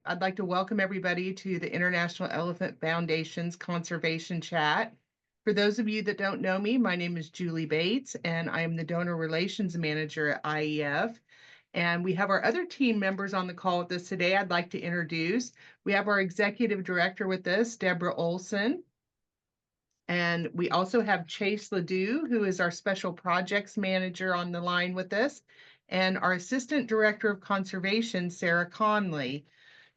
I'd like to welcome everybody to the International Elephant Foundation's Conservation Chat. For those of you that don't know me, my name is Julie Bates, and I am the Donor Relations Manager at IEF. And we have our other team members on the call with us today. I'd like to introduce. We have our Executive Director with us, Deborah Olson. And we also have Chase Ledoux, who is our Special Projects Manager on the line with us, and our Assistant Director of Conservation, Sarah Conley.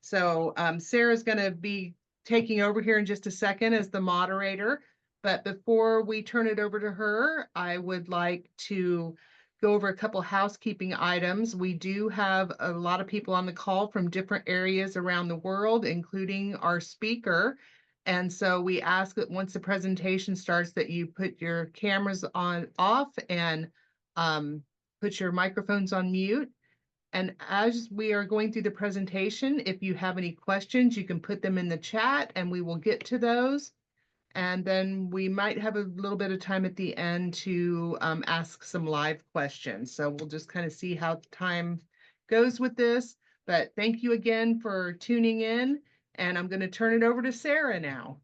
So Sarah's going to be taking over here in just a second as the moderator. But before we turn it over to her, I would like to go over a couple housekeeping items. We do have a lot of people on the call from different areas around the world, including our speaker. And so we ask that once the presentation starts that you put your cameras on off and put your microphones on mute. And as we are going through the presentation, if you have any questions, you can put them in the chat and we will get to those. And then we might have a little bit of time at the end to ask some live questions. So we'll just kind of see how time goes with this. But thank you again for tuning in. And I'm going to turn it over to Sarah now.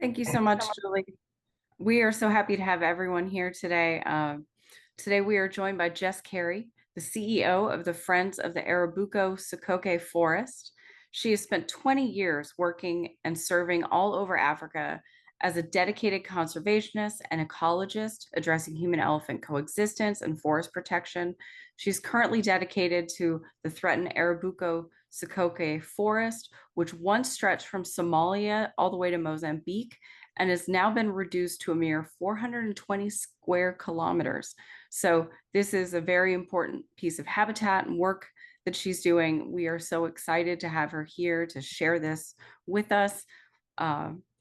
Thank you so much, Julie. We are so happy to have everyone here today. Today we are joined by Jes Carey, the CEO of the Friends of the Arabuko-Sokoke Forest. She has spent 20 years working and serving all over Africa as a dedicated conservationist and ecologist, addressing human-elephant coexistence and forest protection. She's currently dedicated to the threatened Arabuko-Sokoke Forest, which once stretched from Somalia all the way to Mozambique and has now been reduced to a mere 420 square kilometers. So this is a very important piece of habitat and work that she's doing. We are so excited to have her here to share this with us.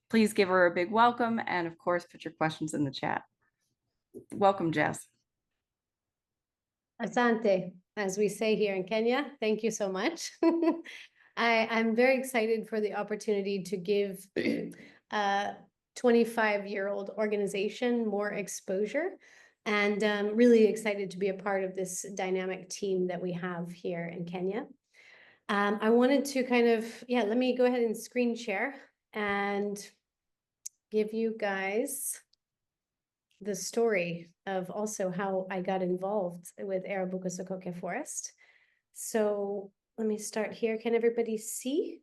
Please give her a big welcome, and of course, put your questions in the chat. Welcome, Jes. Asante, as we say here in Kenya. Thank you so much. I'm very excited for the opportunity to give a 25-year-old organization more exposure, and really excited to be a part of this dynamic team that we have here in Kenya. I wanted to let me go ahead and screen share and give you guys the story of also how I got involved with Arabuko-Sokoke Forest. So let me start here. Can everybody see?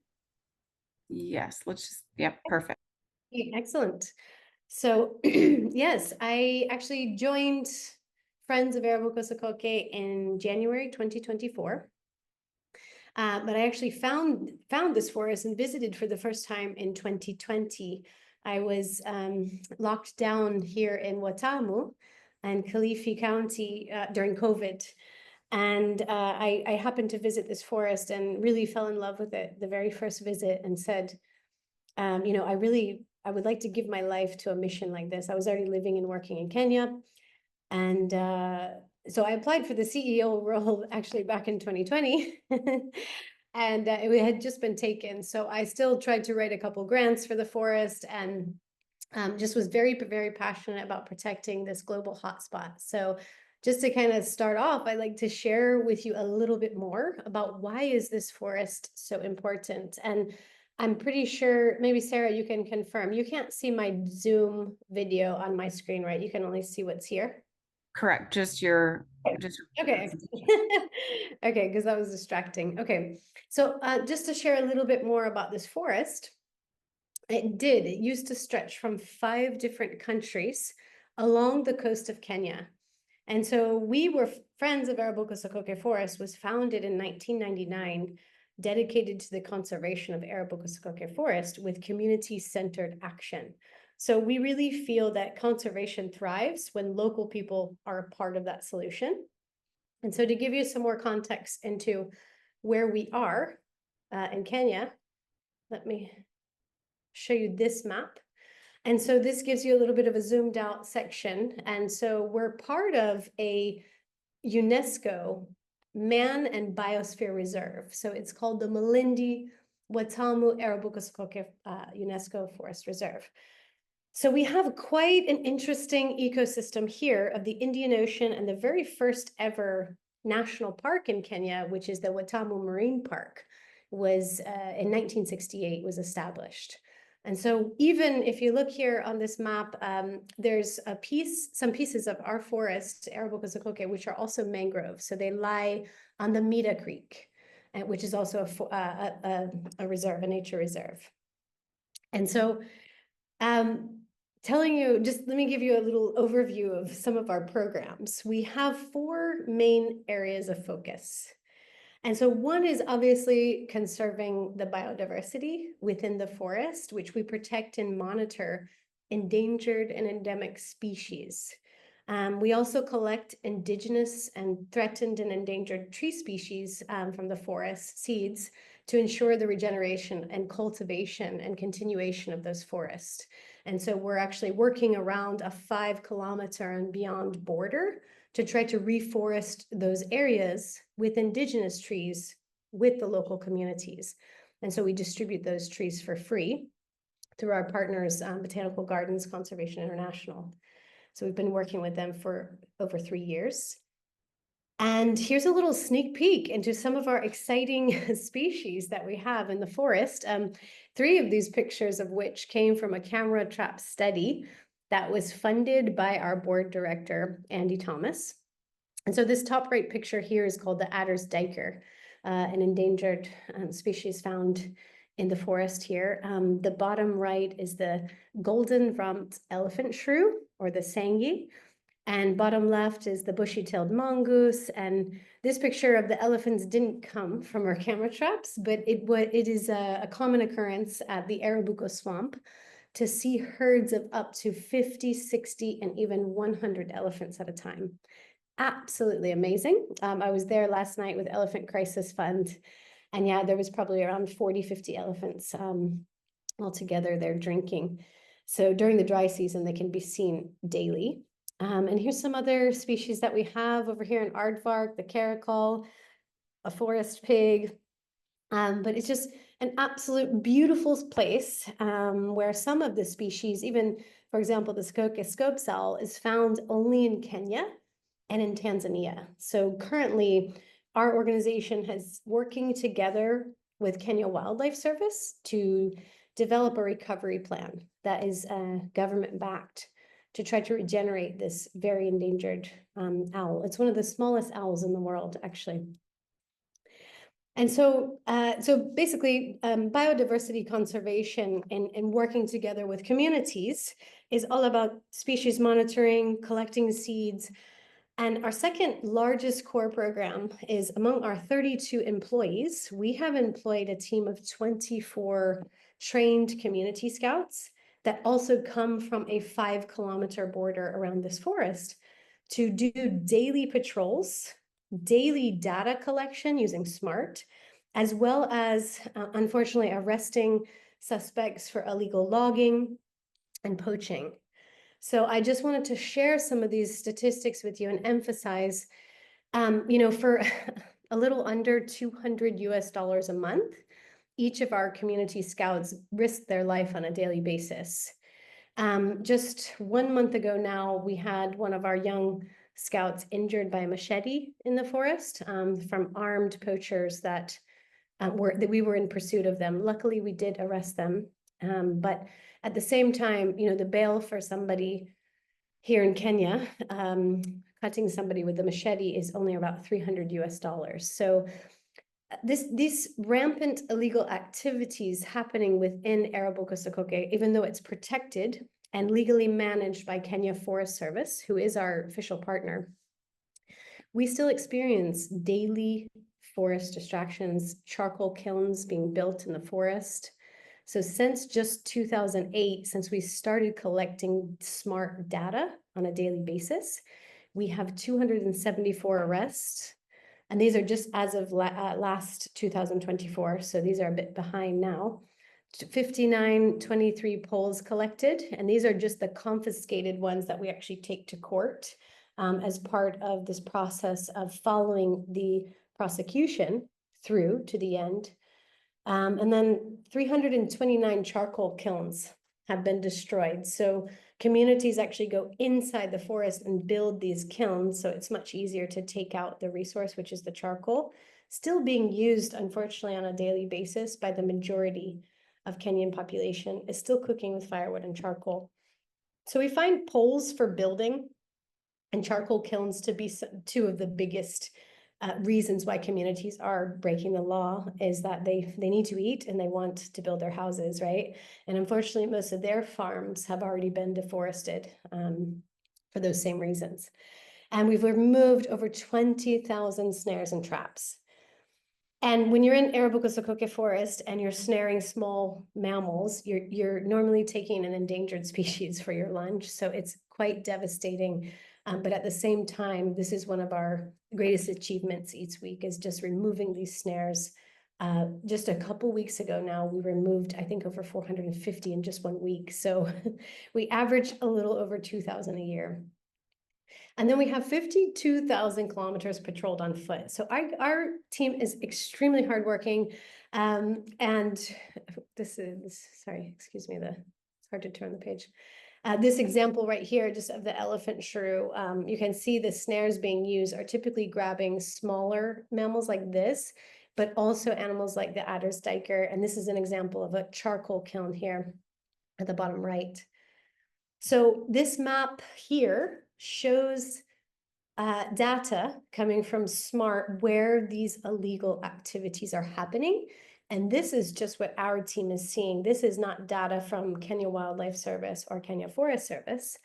Yes, perfect. Okay, excellent. So yes, I actually joined Friends of Arabuko-Sokoke in January 2024. But I actually found this forest and visited for the first time in 2020. I was locked down here in Watamu and Kilifi County during COVID. And I happened to visit this forest and really fell in love with it the very first visit and said, I would like to give my life to a mission like this. I was already living and working in Kenya. And so I applied for the CEO role actually back in 2020. And it had just been taken. So I still tried to write a couple grants for the forest and just was very, very passionate about protecting this global hotspot. So just to kind of start off, I'd like to share with you a little bit more about why is this forest so important. And I'm pretty sure, maybe Sarah, you can confirm, you can't see my Zoom video on my screen, right? You can only see what's here. Correct. Okay. Okay, because that was distracting. Okay, so just to share a little bit more about this forest, it used to stretch from 5 different countries along the coast of Kenya. And so we were Friends of Arabuko-Sokoke Forest was founded in 1999, dedicated to the conservation of Arabuko-Sokoke Forest with community-centered action. So we really feel that conservation thrives when local people are a part of that solution. And so to give you some more context into where we are in Kenya, let me show you this map. And so this gives you a little bit of a zoomed out section. And so we're part of a UNESCO Man and Biosphere Reserve. So it's called the Malindi Watamu Arabuko-Sokoke UNESCO Forest Reserve. So we have quite an interesting ecosystem here of the Indian Ocean and the very first ever national park in Kenya, which is the Watamu Marine Park. was in 1968 was established. And so even if you look here on this map, there's some pieces of our forest, Arabuko-Sokoke, which are also mangrove. So they lie on the Mita Creek, which is also a reserve, a nature reserve. And so telling you, just let me give you a little overview of some of our programs. We have 4 main areas of focus. And so one is obviously conserving the biodiversity within the forest, which we protect and monitor endangered and endemic species. We also collect indigenous and threatened and endangered tree species from the forest seeds to ensure the regeneration and cultivation and continuation of those forests. And so we're actually working around a 5-kilometer and beyond border to try to reforest those areas with indigenous trees with the local communities. And so we distribute those trees for free through our partners, Botanical Gardens Conservation International. So we've been working with them for over 3 years. And here's a little sneak peek into some of our exciting species that we have in the forest. 3 of these pictures of which came from a camera trap study that was funded by our board director, Andy Thomas. And so this top right picture here is called the adder's duiker, an endangered species found in the forest here. The bottom right is the golden-rumped elephant shrew, or the sangi. And bottom left is the bushy-tailed mongoose. And this picture of the elephants didn't come from our camera traps, but it is a common occurrence at the Arabuko swamp to see herds of up to 50, 60, and even 100 elephants at a time. Absolutely amazing. I was there last night with Elephant Crisis Fund, and yeah, there was probably around 40, 50 elephants altogether there drinking. So during the dry season, they can be seen daily. And here's some other species that we have over here in Aardvark, the caracal, a forest pig. But it's just an absolute beautiful place where some of the species, even, for example, the Sokoke scope owl, is found only in Kenya and in Tanzania. So currently, our organization is working together with Kenya Wildlife Service to develop a recovery plan that is government-backed to try to regenerate this very endangered owl. It's one of the smallest owls in the world, actually. And so, basically, biodiversity conservation and working together with communities is all about species monitoring, collecting seeds. And our second largest core program is among our 32 employees, we have employed a team of 24 trained community scouts that also come from a 5-kilometer border around this forest to do daily patrols, daily data collection using SMART, as well as, unfortunately, arresting suspects for illegal logging and poaching. So I just wanted to share some of these statistics with you and emphasize, for a little under $200 a month, each of our community scouts risk their life on a daily basis. Just 1 month ago now, we had one of our young scouts injured by a machete in the forest from armed poachers that we were in pursuit of them. Luckily, we did arrest them. But at the same time, the bail for somebody here in Kenya, cutting somebody with a machete is only about $300. So these rampant illegal activities happening within Arabuko-Sokoke, even though it's protected and legally managed by Kenya Forest Service, who is our official partner, we still experience daily forest distractions, charcoal kilns being built in the forest. So since just 2008, since we started collecting SMART data on a daily basis, we have 274 arrests. And these are just as of last 2024. So these are a bit behind now. 5923 polls collected. And these are just the confiscated ones that we actually take to court as part of this process of following the prosecution through to the end. And then 329 charcoal kilns have been destroyed. So communities actually go inside the forest and build these kilns, so it's much easier to take out the resource, which is the charcoal, still being used, unfortunately, on a daily basis by the majority of Kenyan population, is still cooking with firewood and charcoal. So we find poles for building and charcoal kilns to be two of the biggest reasons why communities are breaking the law, is that they need to eat and they want to build their houses, right? And unfortunately, most of their farms have already been deforested for those same reasons. And we've removed over 20,000 snares and traps. And when you're in Arabuko-Sokoke Forest and you're snaring small mammals, you're normally taking an endangered species for your lunch. So it's quite devastating. But at the same time, this is one of our greatest achievements each week, is just removing these snares. Just a couple weeks ago now, we removed, I think, over 450 in just 1 week. So we average a little over 2,000 a year. And then we have 52,000 kilometers patrolled on foot. So our team is extremely hardworking. And this is, sorry, excuse me, it's hard to turn the page. This example right here, just of the elephant shrew, you can see the snares being used are typically grabbing smaller mammals like this, but also animals like the addersdyker. And this is an example of a charcoal kiln here at the bottom right. So this map here shows data coming from SMART where these illegal activities are happening. And this is just what our team is seeing. This is not data from Kenya Wildlife Service or Kenya Forest Service.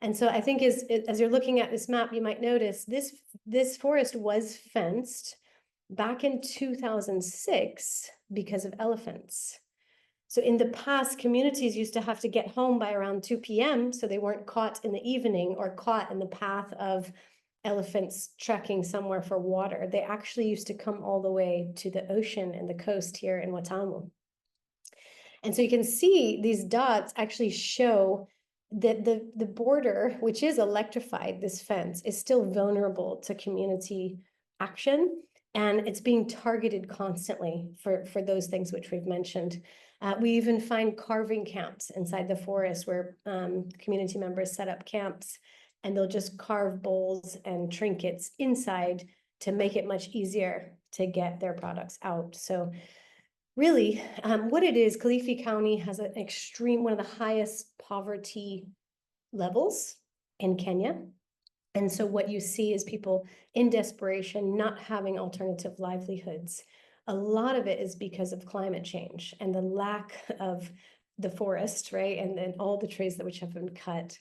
And so I think as you're looking at this map, you might notice this forest was fenced back in 2006 because of elephants. So in the past, communities used to have to get home by around 2 p.m. so they weren't caught in the evening or caught in the path of elephants trekking somewhere for water. They actually used to come all the way to the ocean and the coast here in Watamu. And so you can see these dots actually show that the border, which is electrified, this fence, is still vulnerable to community action. And it's being targeted constantly for those things which we've mentioned. We even find carving camps inside the forest where community members set up camps, and they'll just carve bowls and trinkets inside to make it much easier to get their products out. So really, what it is, Kilifi County has an one of the highest poverty levels in Kenya. And so what you see is people in desperation, not having alternative livelihoods. A lot of it is because of climate change and the lack of the forest, right? And then all the trees which have been cut.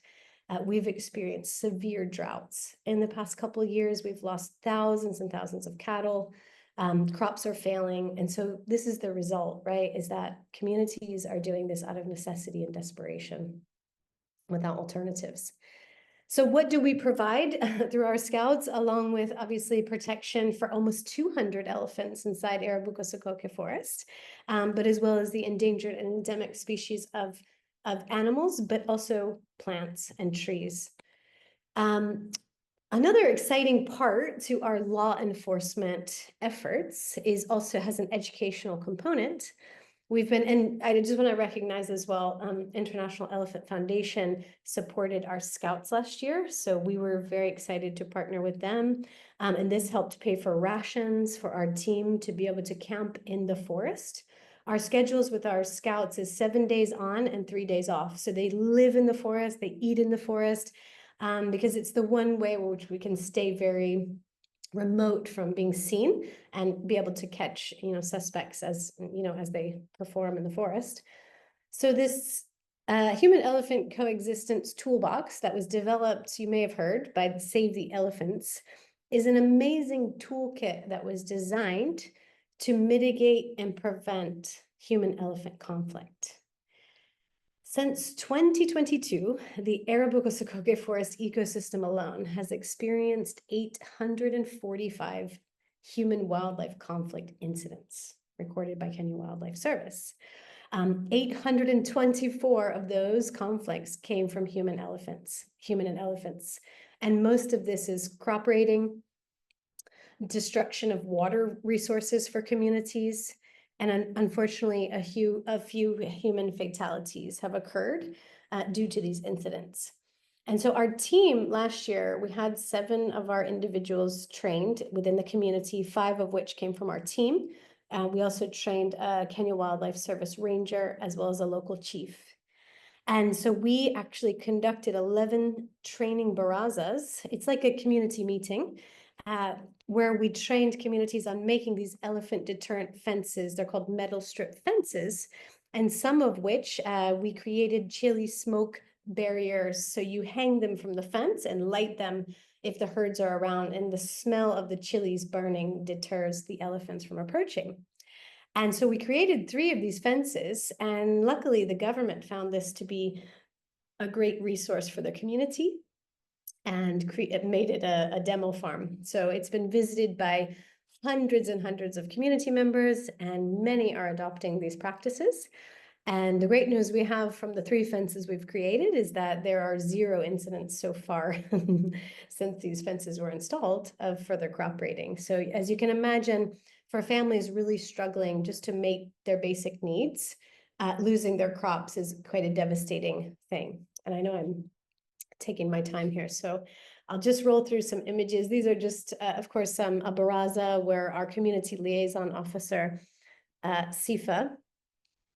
We've experienced severe droughts. In the past couple of years, we've lost thousands and thousands of cattle. Crops are failing. And so this is the result, right? Is that communities are doing this out of necessity and desperation without alternatives. So what do we provide through our scouts, along with obviously protection for almost 200 elephants inside Arabuko-Sokoke Forest, but as well as the endangered and endemic species of animals, but also plants and trees. Another exciting part to our law enforcement efforts has an educational component. And I just want to recognize as well, International Elephant Foundation supported our scouts last year. So we were very excited to partner with them. And this helped pay for rations for our team to be able to camp in the forest. Our schedules with our scouts is 7 days on and 3 days off. So they live in the forest, they eat in the forest, because it's the one way in which we can stay very remote from being seen and be able to catch, suspects as they perform in the forest. So this human-elephant coexistence toolbox that was developed, you may have heard, by Save the Elephants, is an amazing toolkit that was designed to mitigate and prevent human-elephant conflict. Since 2022, the Arabuko-Sokoke Forest ecosystem alone has experienced 845 human-wildlife conflict incidents recorded by Kenya Wildlife Service. 824 of those conflicts came from human and elephants. And most of this is crop raiding, destruction of water resources for communities, and unfortunately, a few human fatalities have occurred due to these incidents. And so our team last year, we had 7 of our individuals trained within the community, 5 of which came from our team. We also trained a Kenya Wildlife Service ranger as well as a local chief. And so we actually conducted 11 training barazas. It's like a community meeting where we trained communities on making these elephant deterrent fences. They're called metal strip fences, and some of which we created chili smoke barriers. So you hang them from the fence and light them if the herds are around, and the smell of the chilies burning deters the elephants from approaching. And so we created 3 of these fences, and luckily the government found this to be a great resource for the community and it made it a demo farm. So it's been visited by hundreds and hundreds of community members, and many are adopting these practices. And the great news we have from the 3 fences we've created is that there are 0 incidents so far since these fences were installed of further crop raiding. So as you can imagine, for families really struggling just to make their basic needs, losing their crops is quite a devastating thing. And I know I'm taking my time here, so I'll just roll through some images. These are just, of course, a baraza where our community liaison officer, Sifa,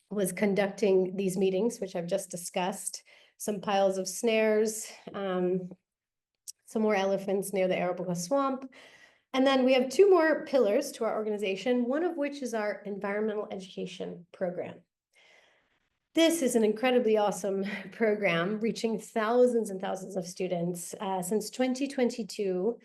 was conducting these meetings, which I've just discussed. Some piles of snares, some more elephants near the Arabuko swamp. And then we have 2 more pillars to our organization, one of which is our environmental education program. This is an incredibly awesome program, reaching thousands and thousands of students. Since 2022,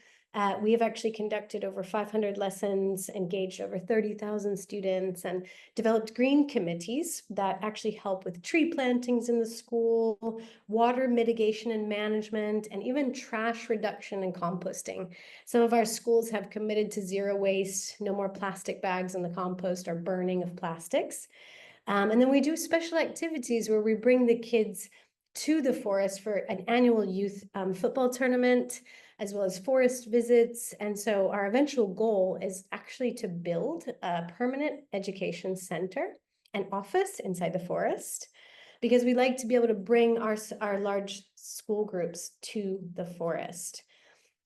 we have actually conducted over 500 lessons, engaged over 30,000 students, and developed green committees that actually help with tree plantings in the school, water mitigation and management, and even trash reduction and composting. Some of our schools have committed to 0 waste, no more plastic bags in the compost or burning of plastics. And then we do special activities where we bring the kids to the forest for an annual youth football tournament, as well as forest visits. And so our eventual goal is actually to build a permanent education center and office inside the forest, because we like to be able to bring our large school groups to the forest.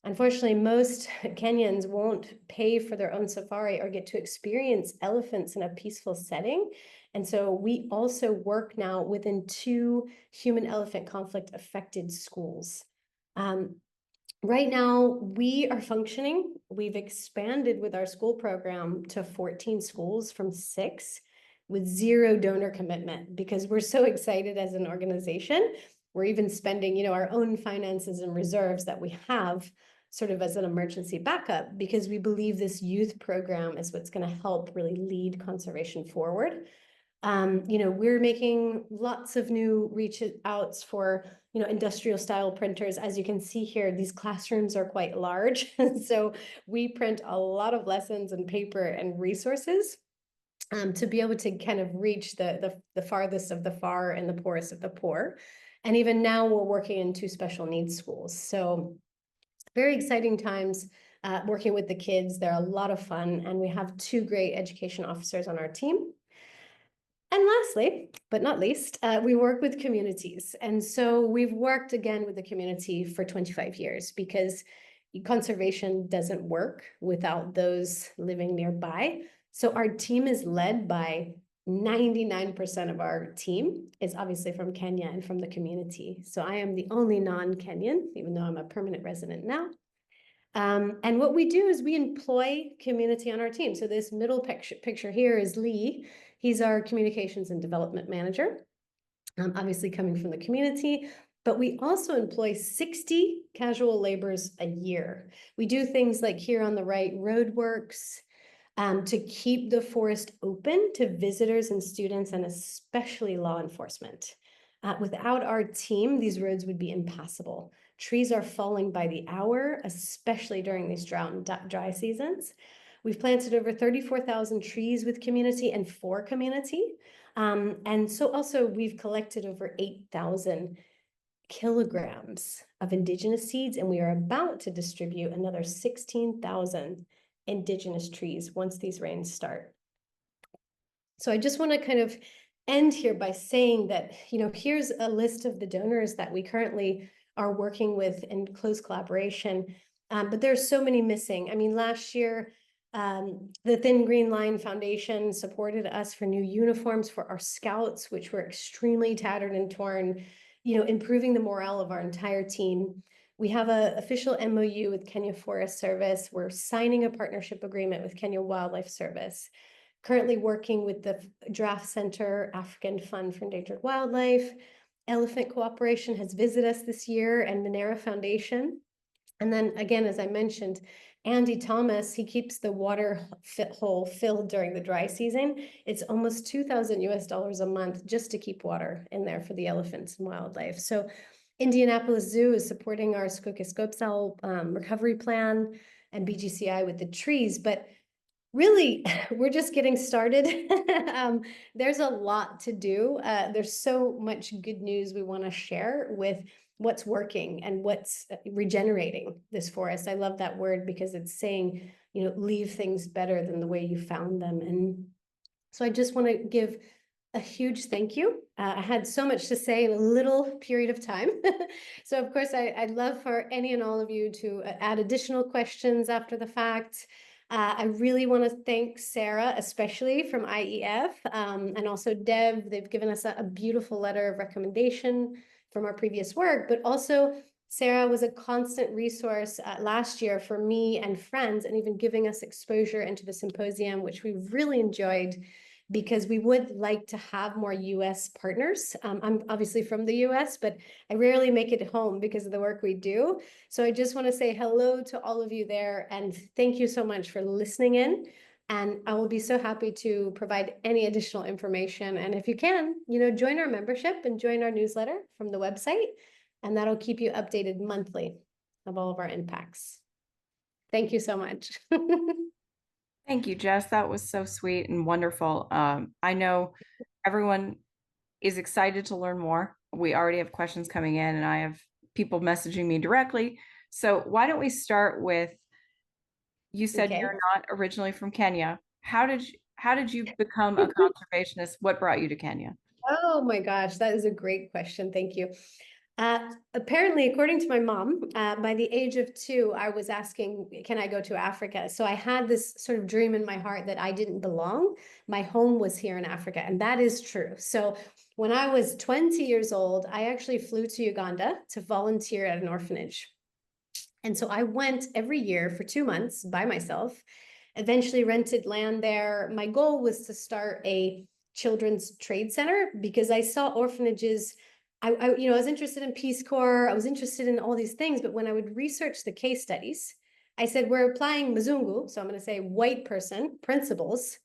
Unfortunately, most Kenyans won't pay for their own safari or get to experience elephants in a peaceful setting. And so we also work now within 2 human-elephant conflict affected schools. Right now, we are functioning. We've expanded with our school program to 14 schools from 6 with 0 donor commitment, because we're so excited as an organization. We're even spending, our own finances and reserves that we have sort of as an emergency backup, because we believe this youth program is what's going to help really lead conservation forward. We're making lots of new reach outs for, industrial style printers. As you can see here, these classrooms are quite large. So we print a lot of lessons and paper and resources to be able to kind of reach the farthest of the far and the poorest of the poor. And even now we're working in 2 special needs schools. So very exciting times working with the kids. They're a lot of fun, and we have 2 great education officers on our team. And lastly, but not least, we work with communities. And so we've worked again with the community for 25 years, because conservation doesn't work without those living nearby. So our team is led by 99% of our team is obviously from Kenya and from the community. So I am the only non-Kenyan, even though I'm a permanent resident now. And what we do is we employ community on our team. So this middle picture here is Lee. He's our communications and development manager, obviously coming from the community, but we also employ 60 casual laborers a year. We do things like here on the right, roadworks, to keep the forest open to visitors and students, and especially law enforcement. Without our team, these roads would be impassable. Trees are falling by the hour, especially during these drought and dry seasons. We've planted over 34,000 trees with community and for community. And so also we've collected over 8,000 kilograms of indigenous seeds, and we are about to distribute another 16,000 indigenous trees once these rains start. So I just want to kind of end here by saying that, here's a list of the donors that we currently are working with in close collaboration. But there's so many missing. I mean, last year, the Thin Green Line Foundation supported us for new uniforms for our scouts, which were extremely tattered and torn, improving the morale of our entire team. We have an official MOU with Kenya Forest Service. We're signing a partnership agreement with Kenya Wildlife Service. Currently working with the Draft Center African Fund for Endangered Wildlife. Elephant Cooperation has visited us this year, and Minera Foundation. And then again, as I mentioned, Andy Thomas, he keeps the water hole filled during the dry season. It's almost $2,000 a month just to keep water in there for the elephants and wildlife. So Indianapolis Zoo is supporting our Sokoke recovery plan, and BGCI with the trees. But really, we're just getting started. There's a lot to do. There's so much good news we want to share with what's working and what's regenerating this forest. I love that word because it's saying, leave things better than the way you found them. And so I just want to give a huge thank you. I had so much to say in a little period of time. So of course, I'd love for any and all of you to add additional questions after the fact. I really want to thank Sarah, especially from IEF, and also Deb. They've given us a beautiful letter of recommendation from our previous work, but also Sarah was a constant resource last year for me and friends, and even giving us exposure into the symposium, which we really enjoyed, because we would like to have more US partners. I'm obviously from the US, but I rarely make it home because of the work we do. So I just want to say hello to all of you there, and thank you so much for listening in. And I will be so happy to provide any additional information. And if you can, join our membership and join our newsletter from the website, and that'll keep you updated monthly of all of our impacts. Thank you so much. Thank you, Jess. That was so sweet and wonderful. I know everyone is excited to learn more. We already have questions coming in, and I have people messaging me directly. So why don't we start with, you said Okay. you're not originally from Kenya. How did you become a conservationist? What brought you to Kenya? Oh my gosh, that is a great question. Thank you. Apparently, according to my mom, by the age of 2, I was asking, can I go to Africa? So I had this sort of dream in my heart that I didn't belong. My home was here in Africa, and that is true. So when I was 20 years old, I actually flew to Uganda to volunteer at an orphanage. And so I went every year for 2 months by myself, eventually rented land there. My goal was to start a children's trade center because I saw orphanages. I was interested in Peace Corps. I was interested in all these things, but when I would research the case studies, I said, we're applying Mzungu, so I'm going to say white person principles,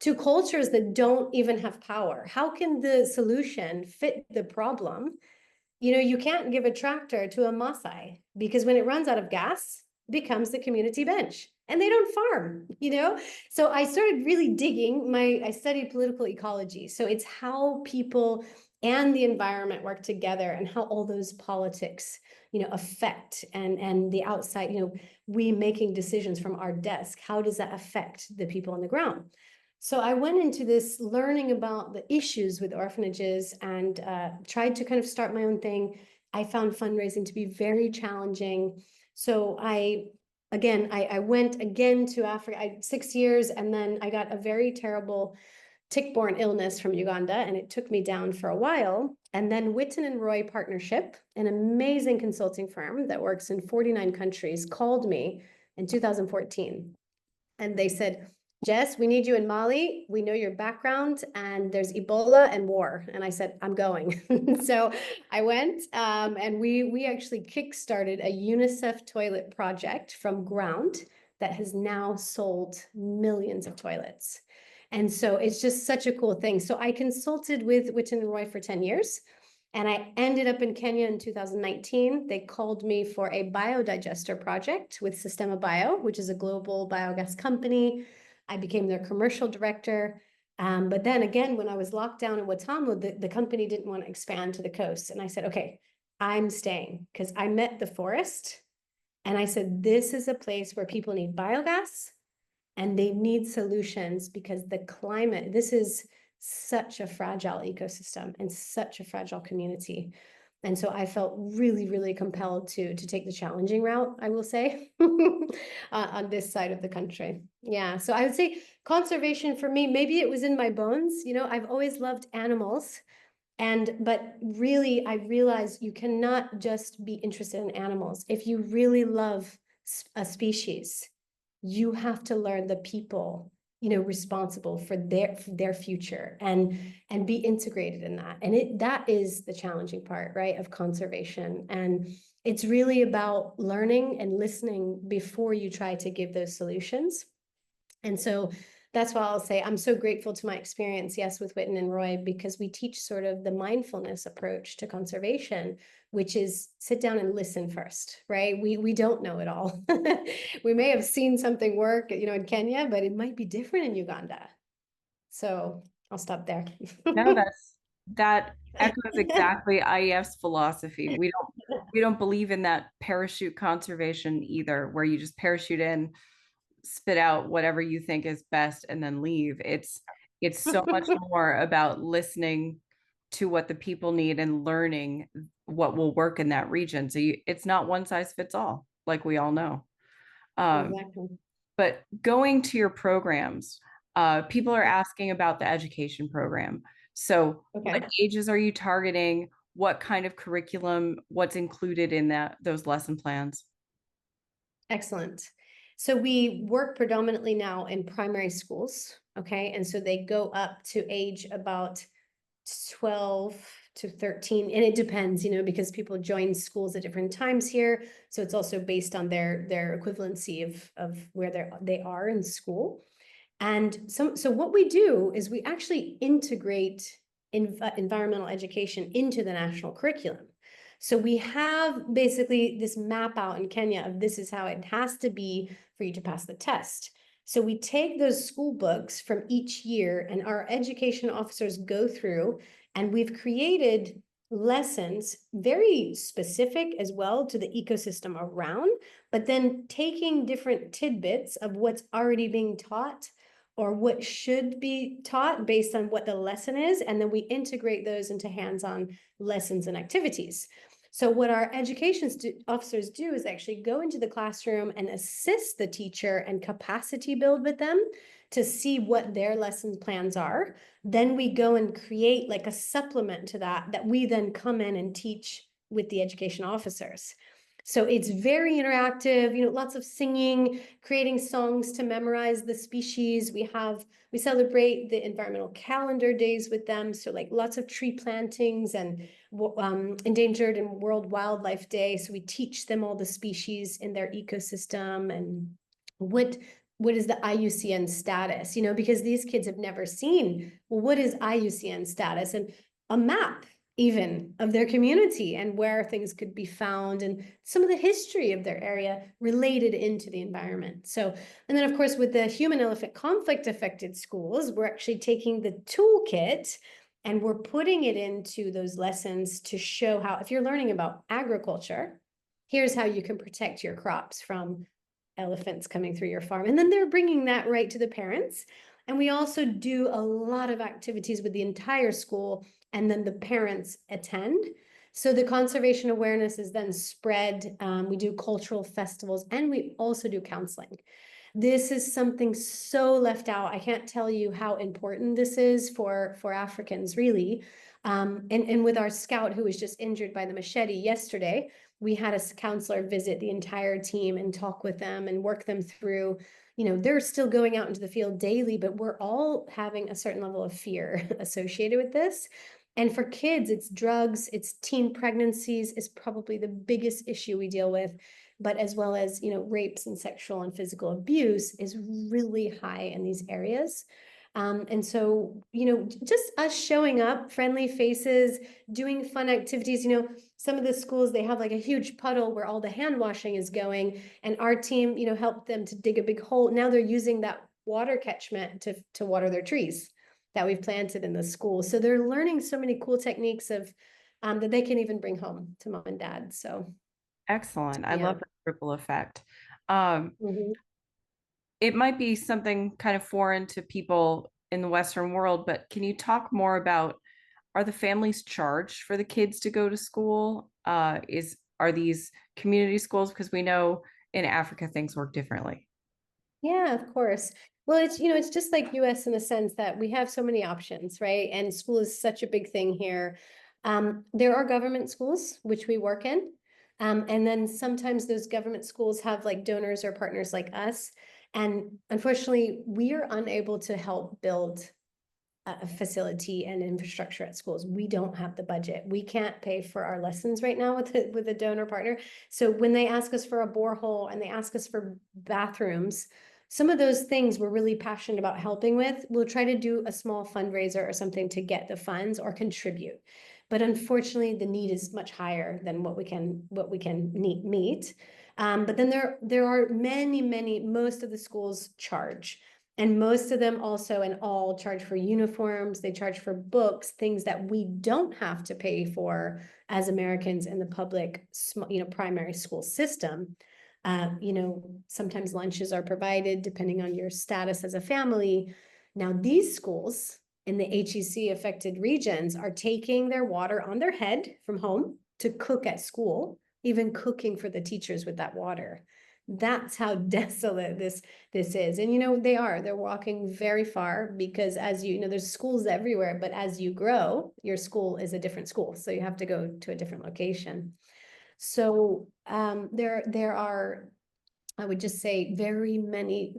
to cultures that don't even have power. How can the solution fit the problem? You can't give a tractor to a Maasai because when it runs out of gas, it becomes the community bench and they don't farm, So I started really digging. I studied political ecology. So it's how people and the environment work together and how all those politics, affect and the outside, we making decisions from our desk. How does that affect the people on the ground? So I went into this learning about the issues with orphanages and tried to kind of start my own thing. I found fundraising to be very challenging. So I went again to Africa, 6 years, and then I got a very terrible tick-borne illness from Uganda, and it took me down for a while. And then Witten and Roy Partnership, an amazing consulting firm that works in 49 countries, called me in 2014. And they said, Jess, we need you in Mali. We know your background, and there's Ebola and war. And I said, I'm going. So I went, and we actually kickstarted a UNICEF toilet project from ground that has now sold millions of toilets. And so it's just such a cool thing. So I consulted with Witten and Roy for 10 years. And I ended up in Kenya in 2019. They called me for a biodigester project with Sistema Bio, which is a global biogas company. I became their commercial director. But then again, when I was locked down in Watamu, the company didn't want to expand to the coast. And I said, okay, I'm staying, because I met the forest. And I said, this is a place where people need biogas and they need solutions, because the climate, this is such a fragile ecosystem and such a fragile community. And so I felt really, really compelled to take the challenging route, I will say, on this side of the country. Yeah, so I would say conservation for me, maybe it was in my bones. You know, I've always loved animals. But really, I realized you cannot just be interested in animals. If you really love a species, you have to learn the people, you know, responsible for their future and be integrated in that. And that is the challenging part, right, of conservation. And it's really about learning and listening before you try to give those solutions. And so that's why I'll say I'm so grateful to my experience, yes, with Witten and Roy, because we teach sort of the mindfulness approach to conservation, which is sit down and listen first, right? We don't know it all. We may have seen something work, you know, in Kenya, but it might be different in Uganda. So I'll stop there. No, that echoes exactly IEF's philosophy. We don't believe in that parachute conservation either, where you just parachute in, spit out whatever you think is best, and then leave. It's so much more about listening to what the people need and learning what will work in that region. So it's not one size fits all, like we all know. Exactly. But going to your programs, people are asking about the education program. So Okay. what ages are you targeting? What kind of curriculum? What's included in those lesson plans? Excellent. So we work predominantly now in primary schools, okay? And so they go up to age about 12 to 13, and it depends, you know, because people join schools at different times here. So it's also based on their equivalency of where they are in school. And so what we do is we actually integrate environmental education into the national curriculum. So we have basically this map out in Kenya of this is how it has to be for you to pass the test. So we take those school books from each year and our education officers go through, and we've created lessons very specific as well to the ecosystem around, but then taking different tidbits of what's already being taught or what should be taught based on what the lesson is, and then we integrate those into hands-on lessons and activities. So what our education officers do is actually go into the classroom and assist the teacher and capacity build with them to see what their lesson plans are. Then we go and create like a supplement to that we then come in and teach with the education officers. So it's very interactive, you know, lots of singing, creating songs to memorize the species. We celebrate the environmental calendar days with them. So like lots of tree plantings and endangered and World Wildlife Day. So we teach them all the species in their ecosystem and what is the IUCN status, you know, because these kids have never seen, well, what is IUCN status? And a map even of their community and where things could be found and some of the history of their area related into the environment. So, and then of course, with the human-elephant conflict affected schools, we're actually taking the toolkit and we're putting it into those lessons to show how, if you're learning about agriculture, here's how you can protect your crops from elephants coming through your farm. And then they're bringing that right to the parents. And we also do a lot of activities with the entire school, and then the parents attend. So the conservation awareness is then spread. We do cultural festivals, and we also do counseling. This is something so left out. I can't tell you how important this is for Africans, really. And with our scout who was just injured by the machete yesterday, we had a counselor visit the entire team and talk with them and work them through, you know, they're still going out into the field daily, but we're all having a certain level of fear associated with this. And for kids, it's drugs, it's teen pregnancies is probably the biggest issue we deal with, but as well as, you know, rapes and sexual and physical abuse is really high in these areas. And so, you know, just us showing up, friendly faces, doing fun activities, you know, some of the schools, they have like a huge puddle where all the hand washing is going, and our team, you know, helped them to dig a big hole. Now they're using that water catchment to water their trees that we've planted in the school. So they're learning so many cool techniques of that they can even bring home to mom and dad. So Excellent. I yeah. love the ripple effect. Mhm. It might be something kind of foreign to people in the Western world, but can you talk more about, are the families charged for the kids to go to school? Are these community schools? Because we know in Africa things work differently. Yeah, of course. Well, it's just like US in the sense that we have so many options, right? And school is such a big thing here. There are government schools, which we work in. And then sometimes those government schools have like donors or partners like us. And unfortunately, we are unable to help build a facility and infrastructure at schools. We don't have the budget. We can't pay for our lessons right now with a donor partner. So when they ask us for a borehole and they ask us for bathrooms, some of those things we're really passionate about helping with. We'll try to do a small fundraiser or something to get the funds or contribute. But unfortunately, the need is much higher than what we can meet. But then there are many, most of the schools charge. And most of them also and all charge for uniforms, they charge for books, things that we don't have to pay for as Americans in the public, primary school system. Sometimes lunches are provided depending on your status as a family. Now, these schools in the HEC affected regions are taking their water on their head from home to cook at school, even cooking for the teachers with that water. That's how desolate this is. And they're walking very far because as there's schools everywhere, but as you grow, your school is a different school. So you have to go to a different location. So there are, I would just say, very many.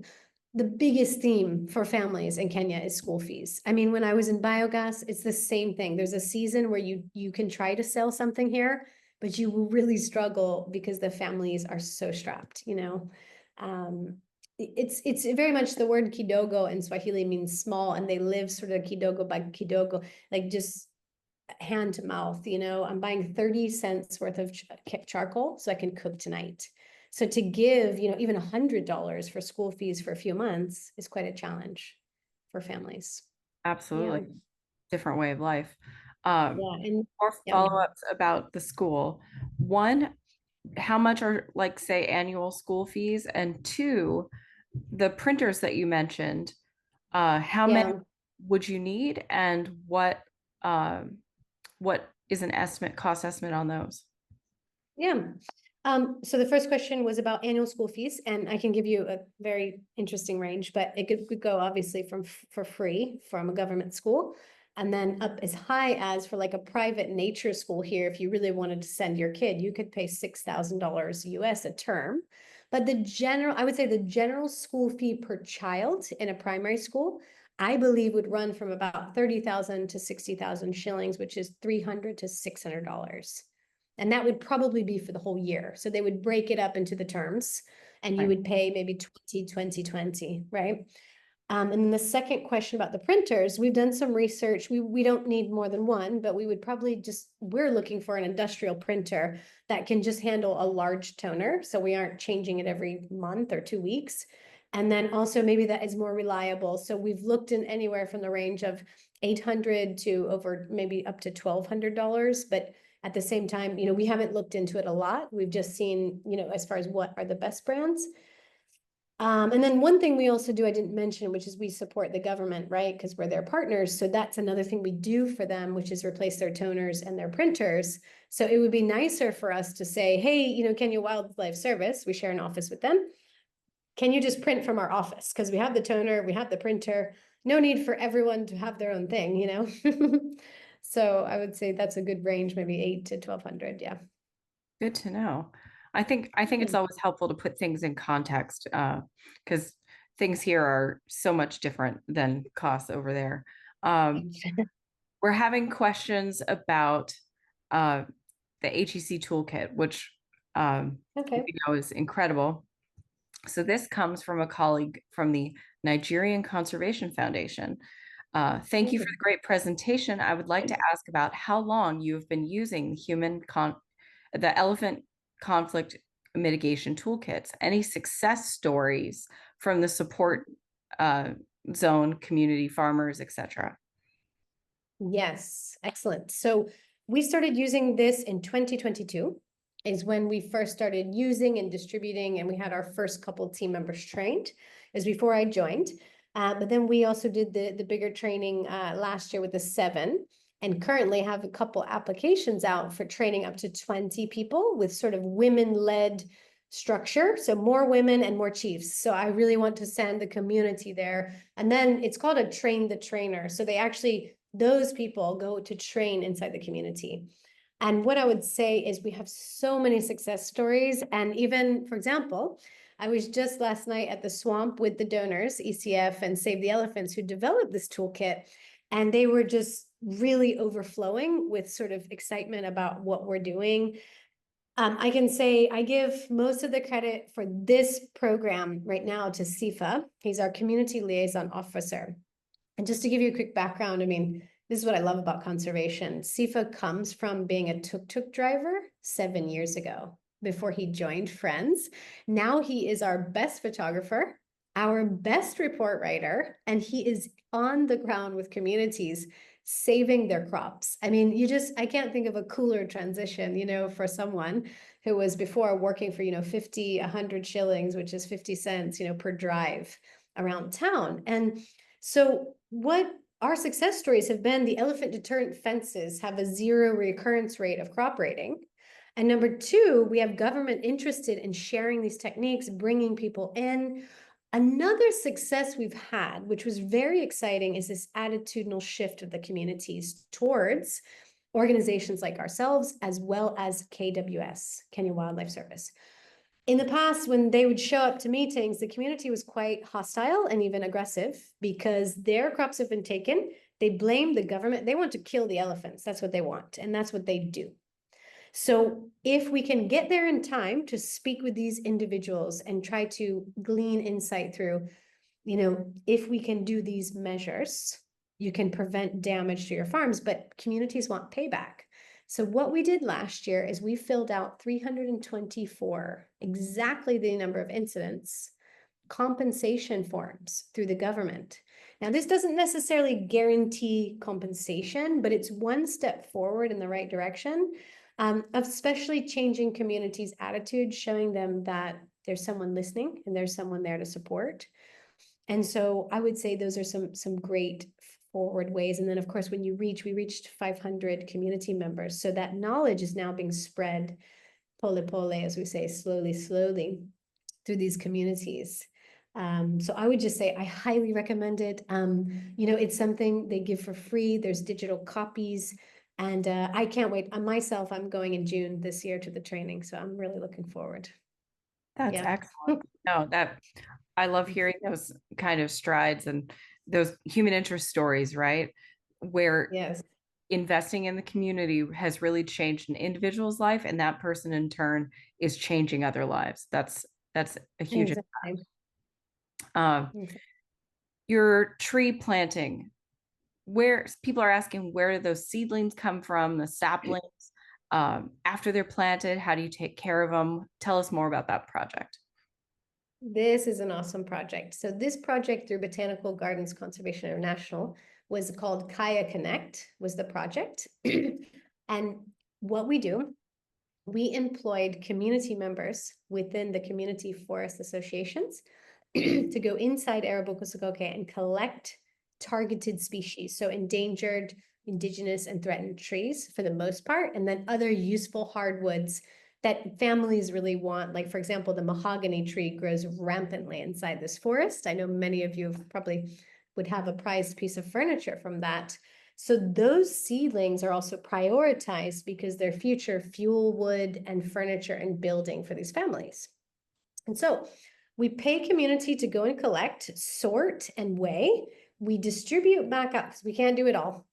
The biggest theme for families in Kenya is school fees. I mean, when I was in biogas, it's the same thing. There's a season where you can try to sell something here, but you will really struggle because the families are so strapped, It's very much the word kidogo in Swahili means small, and they live sort of kidogo by kidogo, like just hand to mouth, I'm buying 30 cents worth of charcoal so I can cook tonight. So to give, even $100 for school fees for a few months is quite a challenge for families. Absolutely. Yeah. Different way of life. Yeah, and More yeah. follow-ups about the school. One, how much are, like, say, annual school fees? And two, the printers that you mentioned, how many Yeah. would you need, and what is an cost estimate on those? Yeah. So the first question was about annual school fees, and I can give you a very interesting range, but it could go obviously for free from a government school, and then up as high as for like a private nature school here. If you really wanted to send your kid, you could pay $6,000 US a term. But I would say the general school fee per child in a primary school, I believe would run from about 30,000 to 60,000 shillings, which is $300 to $600. And that would probably be for the whole year. So they would break it up into the terms and you would pay maybe 20, 20, 20, right? And then the second question about the printers, we've done some research. We don't need more than one, but we would probably we're looking for an industrial printer that can just handle a large toner. So we aren't changing it every month or 2 weeks. And then also maybe that is more reliable. So we've looked in anywhere from the range of 800 to over maybe up to $1,200. But at the same time, we haven't looked into it a lot. We've just seen, as far as what are the best brands. And then one thing we also do, I didn't mention, which is we support the government, right? Because we're their partners. So that's another thing we do for them, which is replace their toners and their printers. So it would be nicer for us to say, hey, Kenya Wildlife Service, we share an office with them. Can you just print from our office? Because we have the toner, we have the printer. No need for everyone to have their own thing, So I would say that's a good range, maybe 8 to 1,200. Yeah. Good to know. I think it's always helpful to put things in context, because things here are so much different than costs over there. We're having questions about the HEC toolkit, which Okay. we know is incredible. So this comes from a colleague from the Nigerian Conservation Foundation. Thank you for the great presentation. I would like to ask about how long you have been using the elephant conflict mitigation toolkits. Any success stories from the support zone, community farmers, etc.? Yes, excellent. So we started using this in 2022 is when we first started using and distributing, and we had our first couple team members trained. Is before I joined. But then we also did the bigger training last year with the 7, and currently have a couple applications out for training up to 20 people with sort of women-led structure. So more women and more chiefs. So I really want to send the community there. And then it's called a train the trainer. So they actually, those people go to train inside the community. And what I would say is we have so many success stories. And even, for example, I was just last night at the swamp with the donors, ECF and Save the Elephants, who developed this toolkit. And they were just really overflowing with sort of excitement about what we're doing. I can say I give most of the credit for this program right now to Sifa. He's our community liaison officer. And just to give you a quick background, I mean, this is what I love about conservation. Sifa comes from being a tuk-tuk driver 7 years ago before he joined Friends. Now he is our best photographer, our best report writer, and he is on the ground with communities saving their crops. I mean, I can't think of a cooler transition, for someone who was before working for, 50, 100 shillings, which is 50 cents, per drive around town. And so what our success stories have been, the elephant deterrent fences have a 0 recurrence rate of crop raiding. And number 2, we have government interested in sharing these techniques, bringing people in. Another success we've had, which was very exciting, is this attitudinal shift of the communities towards organizations like ourselves, as well as KWS, Kenya Wildlife Service. In the past, when they would show up to meetings, the community was quite hostile and even aggressive because their crops have been taken. They blame the government. They want to kill the elephants. That's what they want, and that's what they do. So if we can get there in time to speak with these individuals and try to glean insight through, if we can do these measures, you can prevent damage to your farms, but communities want payback. So what we did last year is we filled out 324, exactly the number of incidents, compensation forms through the government. Now, this doesn't necessarily guarantee compensation, but it's one step forward in the right direction. Of especially changing communities' attitudes, showing them that there's someone listening and there's someone there to support. And so I would say those are some great forward ways. And then, of course, when we reached 500 community members. So that knowledge is now being spread, pole pole, as we say, slowly through these communities. So I would just say I highly recommend it. It's something they give for free. There's digital copies. And I can't wait. Myself, I'm going in June this year to the training, so I'm really looking forward. That's excellent. No, I love hearing those kind of strides and those human interest stories, right? Where investing in the community has really changed an individual's life, and that person in turn is changing other lives. That's a huge impact. Your tree planting, where people are asking, where do those seedlings come from, the saplings, after they're planted, how do you take care of them? Tell us more about that project. This is an awesome project. So this project through Botanical Gardens Conservation International was called Kaya Connect, was the project. And what we do, we employed community members within the community forest associations to go inside Arabuko-Sokoke and collect targeted species, so endangered, indigenous, and threatened trees for the most part, and then other useful hardwoods that families really want. Like, for example, the mahogany tree grows rampantly inside this forest. I know many of you probably would have a prized piece of furniture from that. So those seedlings are also prioritized because they're future fuel wood and furniture and building for these families. And so we pay community to go and collect, sort, and weigh. We distribute back up because we can't do it all.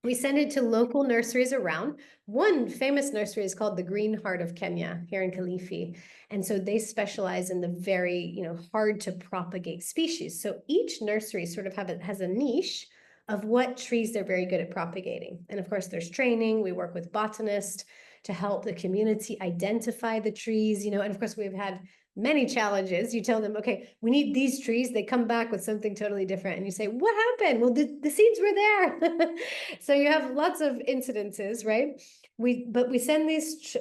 We send it to local nurseries around. One famous nursery is called the Green Heart of Kenya here in Kilifi. And so they specialize in the very, hard to propagate species. So each nursery sort of has a niche of what trees they're very good at propagating. And of course, there's training. We work with botanists to help the community identify the trees, and of course, we've had many challenges. You tell them, okay, we need these trees. They come back with something totally different. And you say, what happened? Well, the seeds were there. So you have lots of incidences, right? But we send these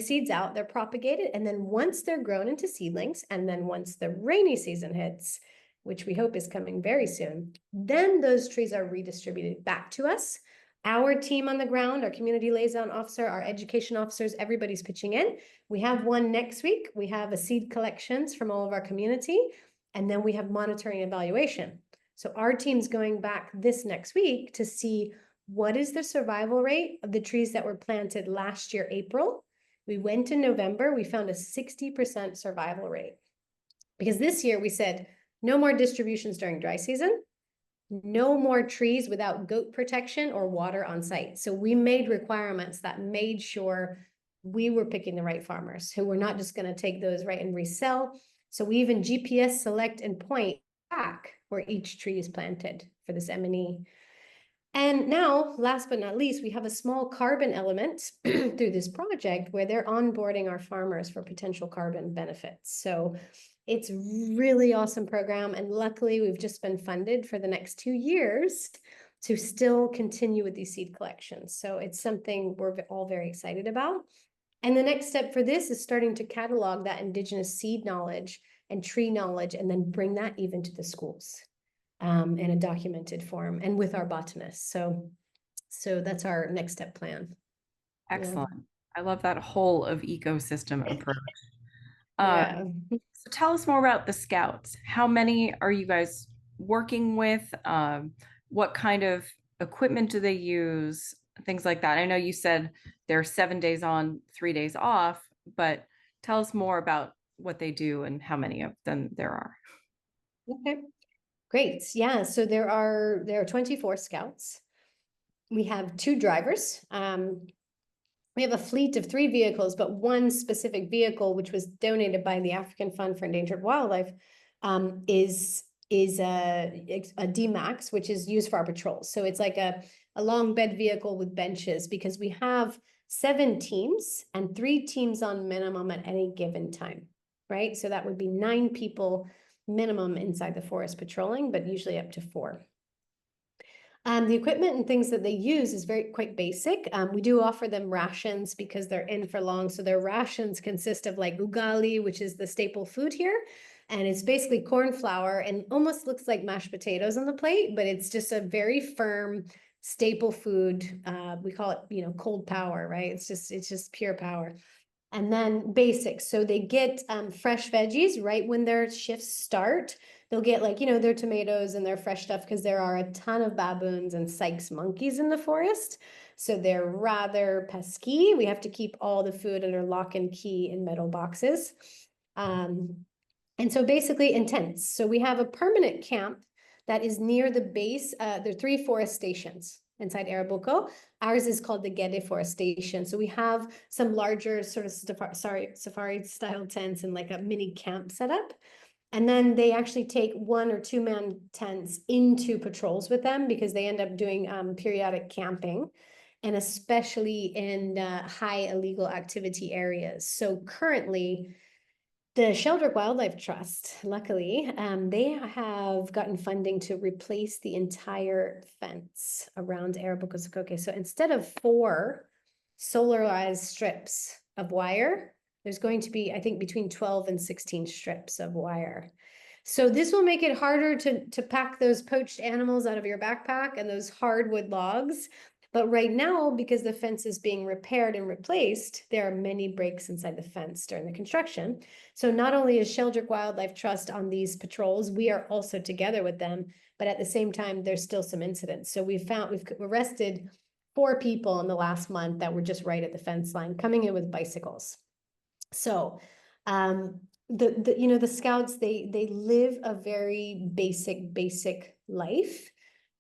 seeds out, they're propagated. And then once they're grown into seedlings, and then once the rainy season hits, which we hope is coming very soon, then those trees are redistributed back to us. Our team on the ground, our community liaison officer, our education officers, everybody's pitching in. We have one next week. We have a seed collections from all of our community, and then we have monitoring and evaluation. So our team's going back this next week to see what is the survival rate of the trees that were planted last year, April. We went in November, we found a 60% survival rate. Because this year we said, no more distributions during dry season, no more trees without goat protection or water on site. So we made requirements that made sure we were picking the right farmers who were not just going to take those right and resell. So we even GPS select and point back where each tree is planted for this M&E. And now, last but not least, we have a small carbon element through this project where they're onboarding our farmers for potential carbon benefits. So it's really awesome program. And luckily, we've just been funded for the next 2 years to still continue with these seed collections. So it's something we're all very excited about. And the next step for this is starting to catalog that indigenous seed knowledge and tree knowledge, and then bring that even to the schools in a documented form and with our botanists. So that's our next step plan. Excellent. I love that whole of ecosystem approach. Yeah. So tell us more about the Scouts. How many are you guys working with? What kind of equipment do they use? Things like that. I know you said they're 7 days on, 3 days off, but tell us more about what they do and how many of them there are. Okay, great. Yeah, so there are 24 Scouts. We have 2 drivers. We have a fleet of 3 vehicles, but one specific vehicle, which was donated by the African Fund for Endangered Wildlife, is a D-Max, which is used for our patrols. So it's like a long bed vehicle with benches, because we have 7 teams and 3 teams on minimum at any given time, right? So that would be 9 people minimum inside the forest patrolling, but usually up to 4. The equipment and things that they use is quite basic. We do offer them rations because they're in for long. So their rations consist of like ugali, which is the staple food here. And it's basically corn flour and almost looks like mashed potatoes on the plate, but it's just a very firm staple food. We call it, cold power, right? It's just pure power. And then basics. So they get fresh veggies right when their shifts start. They'll get their tomatoes and their fresh stuff, because there are a ton of baboons and Sykes monkeys in the forest. So they're rather pesky. We have to keep all the food under lock and key in metal boxes. And so basically intense. So we have a permanent camp that is near the base. There are 3 forest stations inside Arabuko. Ours is called the Gede Forest Station. So we have some larger sort of safari style tents and like a mini camp setup. And then they actually take 1 or 2 man tents into patrols with them, because they end up doing periodic camping, and especially in high illegal activity areas. So currently, the Sheldrick Wildlife Trust, luckily, they have gotten funding to replace the entire fence around Arabuko-Sokoke. So instead of 4 solarized strips of wire, there's going to be, I think, between 12 and 16 strips of wire. So this will make it harder to pack those poached animals out of your backpack and those hardwood logs. But right now, because the fence is being repaired and replaced, there are many breaks inside the fence during the construction. So not only is Sheldrick Wildlife Trust on these patrols, we are also together with them, but at the same time, there's still some incidents. So we've arrested 4 people in the last month that were just right at the fence line, coming in with bicycles. So the Scouts, they live a very basic life.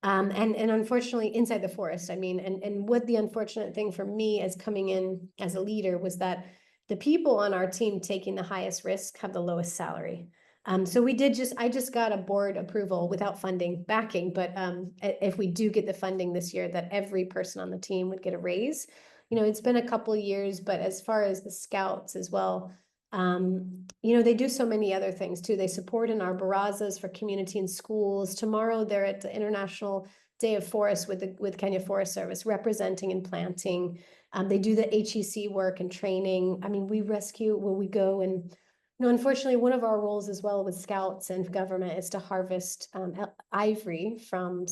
And unfortunately inside the forest, and what the unfortunate thing for me as coming in as a leader was that the people on our team taking the highest risk have the lowest salary. So I just got a board approval without funding backing, but if we do get the funding this year, that every person on the team would get a raise. It's been a couple of years, but as far as the Scouts as well, they do so many other things too. They support in our barazas for community and schools. Tomorrow they're at the International Day of Forest with Kenya Forest Service, representing and planting. They do the HEC work and training. We go and No, unfortunately, one of our roles as well with scouts and government is to harvest ivory from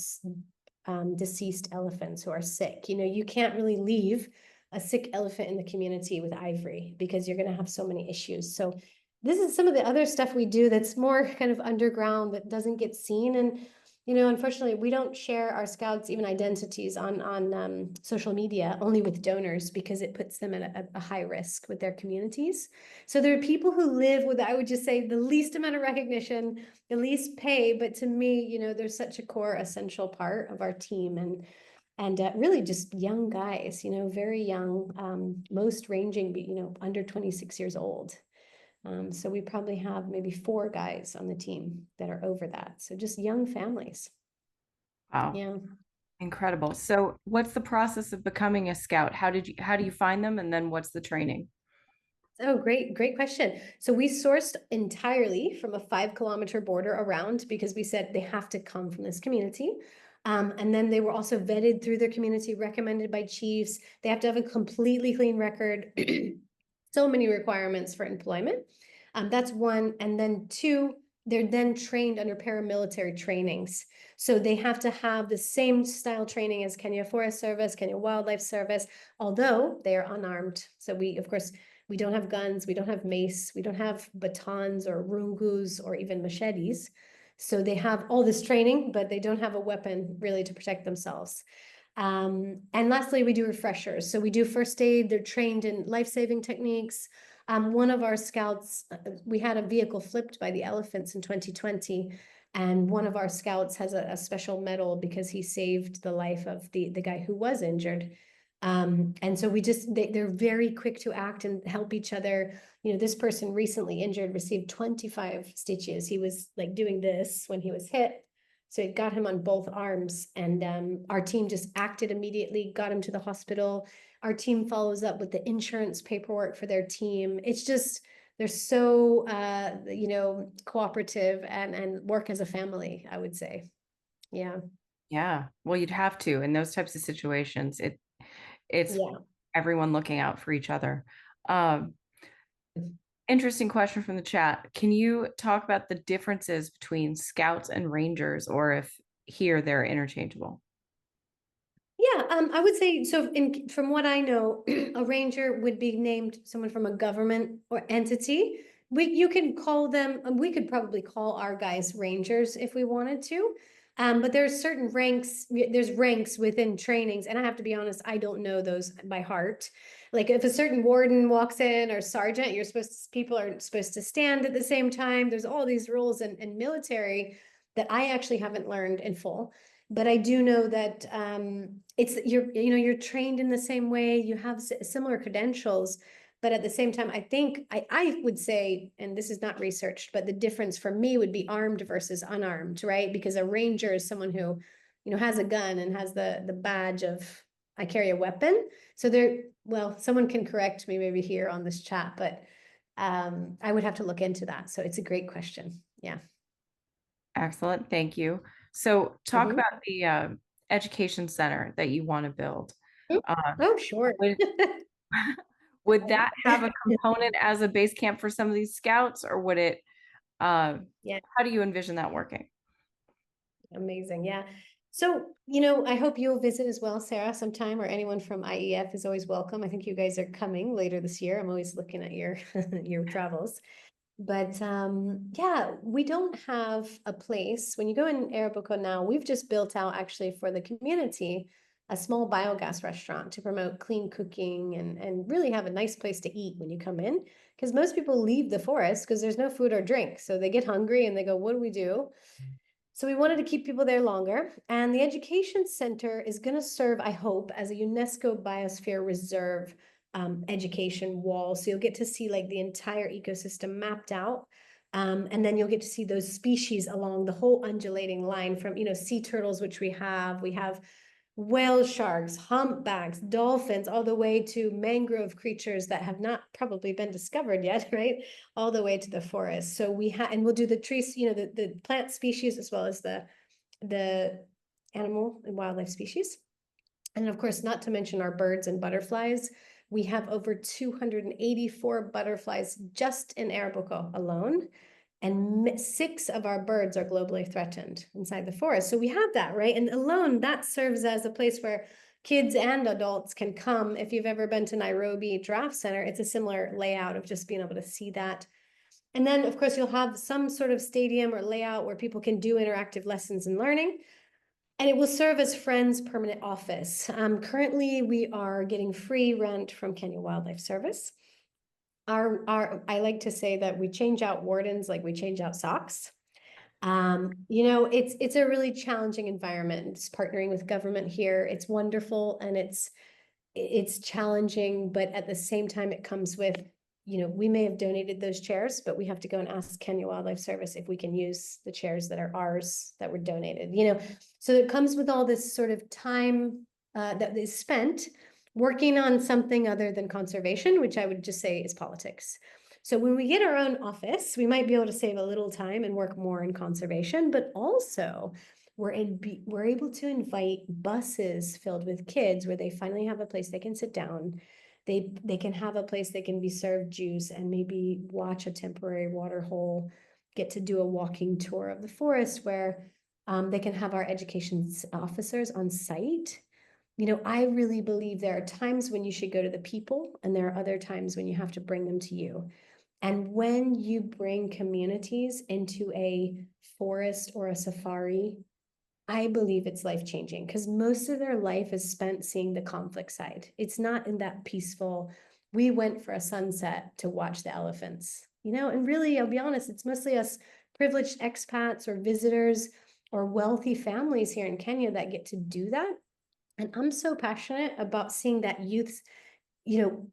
deceased elephants who are sick. You know, you can't really leave a sick elephant in the community with ivory because you're going to have so many issues. So this is some of the other stuff we do that's more kind of underground that doesn't get seen. And you know, unfortunately, we don't share our scouts even identities on social media, only with donors, because it puts them at a high risk with their communities. So there are people who live with, I would just say, the least amount of recognition, the least pay. But to me, you know, they're such a core, essential part of our team, and really just young guys, you know, very young, most ranging, you know, under 26 years old. So we probably have maybe 4 guys on the team that are over that. So just young families. Wow. Yeah. Incredible. So what's the process of becoming a scout? How do you find them? And then what's the training? Oh, great question. So we sourced entirely from a 5-kilometer border around because we said they have to come from this community. And then they were also vetted through their community, recommended by chiefs. They have to have a completely clean record. So many requirements for employment. That's one. And then 2, they're then trained under paramilitary trainings. So they have to have the same style training as Kenya Forest Service, Kenya Wildlife Service, although they are unarmed. So we, of course, we don't have guns, we don't have mace, we don't have batons or rungus or even machetes. So they have all this training, but they don't have a weapon really to protect themselves. And lastly, we do refreshers. So we do first aid. They're trained in life-saving techniques. One of our scouts, we had a vehicle flipped by the elephants in 2020. And one of our scouts has a special medal because he saved the life of the guy who was injured. And so they're very quick to act and help each other. You know, this person recently injured received 25 stitches. He was like doing this when he was hit. So it got him on both arms, and our team just acted immediately, got him to the hospital. Our team follows up with the insurance paperwork for their team. It's just, they're so, you know, cooperative and work as a family, I would say. Yeah. Yeah. Well, you'd have to in those types of situations. It's Yeah. everyone looking out for each other. Um, Interesting question from the chat. Can you talk about the differences between scouts and rangers, or if here they're interchangeable? Yeah, I would say so. From what I know, a ranger would be named someone from a government or entity. You can call them. We could probably call our guys rangers if we wanted to. But there's certain ranks. There's ranks within trainings, and I have to be honest, I don't know those by heart. Like if a certain warden walks in or sergeant, people are supposed to stand at the same time. There's all these rules in military that I actually haven't learned in full. But I do know that you're trained in the same way, you have similar credentials, but at the same time, I think I would say, and this is not researched, but the difference for me would be armed versus unarmed, right? Because a ranger is someone who, you know, has a gun and has the badge of I carry a weapon. So well, someone can correct me maybe here on this chat, but I would have to look into that. So it's a great question. Yeah. Excellent. Thank you. So talk Mhm. about the education center that you want to build. Oh, sure. Would, would that have a component as a base camp for some of these scouts, or would it, Yeah. how do you envision that working? Amazing. Yeah. So, you know, I hope you'll visit as well, Sarah, sometime, or anyone from IEF is always welcome. I think you guys are coming later this year. I'm always looking at your your travels. But yeah, we don't have a place. When you go in Arabuko now, we've just built out actually for the community a small biogas restaurant to promote clean cooking and really have a nice place to eat when you come in. Because most people leave the forest because there's no food or drink. So they get hungry and they go, what do we do? So we wanted to keep people there longer. And the Education Center is going to serve, I hope, as a UNESCO Biosphere Reserve education wall. So you'll get to see like the entire ecosystem mapped out. And then you'll get to see those species along the whole undulating line from, you know, sea turtles, which we have whale sharks, humpbacks, dolphins, all the way to mangrove creatures that have not probably been discovered yet, right? All the way to the forest. So and we'll do the trees, you know, the plant species as well as the animal and wildlife species. And of course, not to mention our birds and butterflies. We have over 284 butterflies just in Arabuko alone. And 6 of our birds are globally threatened inside the forest. So we have that, right? And alone, that serves as a place where kids and adults can come. If you've ever been to Nairobi Giraffe Center, it's a similar layout of just being able to see that. And then, of course, you'll have some sort of stadium or layout where people can do interactive lessons and learning. And it will serve as Friends' permanent office. Currently, we are getting free rent from Kenya Wildlife Service. I like to say that we change out wardens like we change out socks. It's a really challenging environment. It's partnering with government here. It's wonderful and it's challenging, but at the same time, it comes with, we may have donated those chairs, but we have to go and ask Kenya Wildlife Service if we can use the chairs that are ours that were donated, So it comes with all this sort of time that is spent working on something other than conservation, which I would just say is politics. So when we get our own office, we might be able to save a little time and work more in conservation, but also we're able to invite buses filled with kids where they finally have a place they can sit down. They can have a place they can be served juice and maybe watch a temporary water hole, get to do a walking tour of the forest where they can have our education officers on site. I really believe there are times when you should go to the people and there are other times when you have to bring them to you. And when you bring communities into a forest or a safari, I believe it's life-changing because most of their life is spent seeing the conflict side. It's not in that peaceful, we went for a sunset to watch the elephants, and really, I'll be honest, it's mostly us privileged expats or visitors or wealthy families here in Kenya that get to do that. And I'm so passionate about seeing that youth,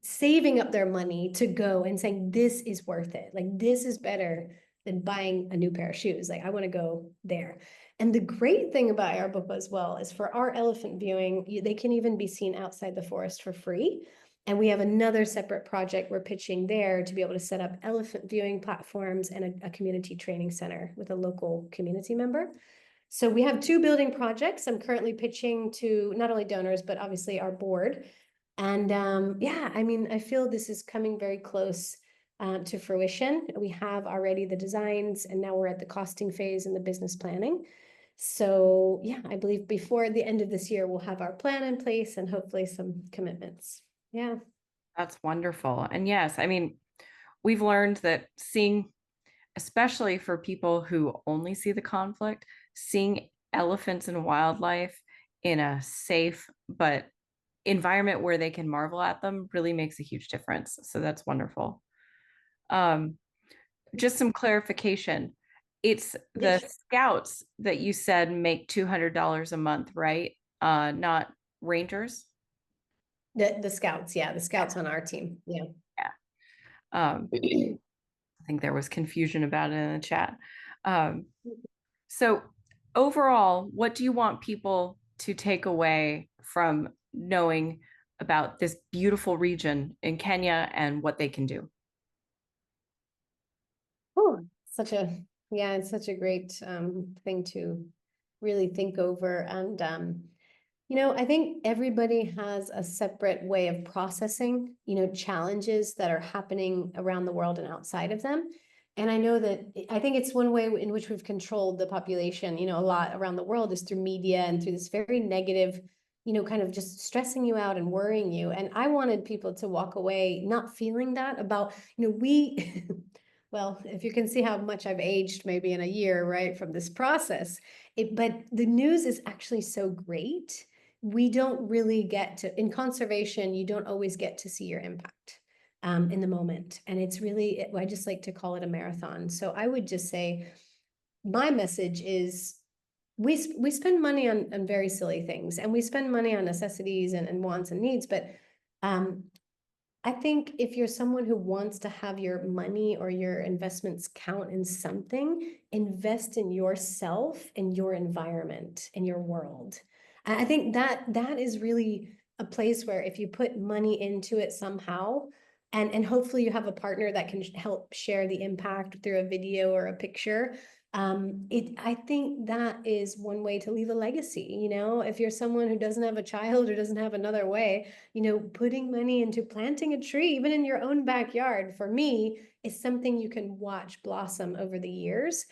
saving up their money to go and saying, this is worth it. Like, this is better than buying a new pair of shoes. Like, I want to go there. And the great thing about Arabuko as well is for our elephant viewing, they can even be seen outside the forest for free. And we have another separate project we're pitching there to be able to set up elephant viewing platforms and a community training center with a local community member. So we have 2 building projects. I'm currently pitching to not only donors, but obviously our board. And I feel this is coming very close to fruition. We have already the designs and now we're at the costing phase and the business planning. So yeah, I believe before the end of this year, we'll have our plan in place and hopefully some commitments. Yeah. That's wonderful. And yes, we've learned that especially for people who only see the conflict, seeing elephants and wildlife in a safe but environment where they can marvel at them really makes a huge difference. So that's wonderful. Just some clarification. It's the scouts that you said make $200 a month, right? Not rangers? The scouts, yeah, the scouts on our team. Yeah. I think there was confusion about it in the chat. So overall, what do you want people to take away from knowing about this beautiful region in Kenya and what they can do? Oh, it's such a great thing to really think over. And I think everybody has a separate way of processing, challenges that are happening around the world and outside of them. And I think it's one way in which we've controlled the population, a lot around the world is through media and through this very negative, kind of just stressing you out and worrying you. And I wanted people to walk away not feeling that about, well, if you can see how much I've aged maybe in a year, right, from this process, but the news is actually so great. We don't really get to, in conservation, you don't always get to see your impact in the moment. And it's really, I just like to call it a marathon. So I would just say, my message is we spend money on very silly things and we spend money on necessities and wants and needs, but I think if you're someone who wants to have your money or your investments count in something, invest in yourself and your environment and your world. I think that is really a place where if you put money into it somehow, and hopefully you have a partner that can help share the impact through a video or a picture, I think that is one way to leave a legacy. If you're someone who doesn't have a child or doesn't have another way, putting money into planting a tree, even in your own backyard, for me, is something you can watch blossom over the years.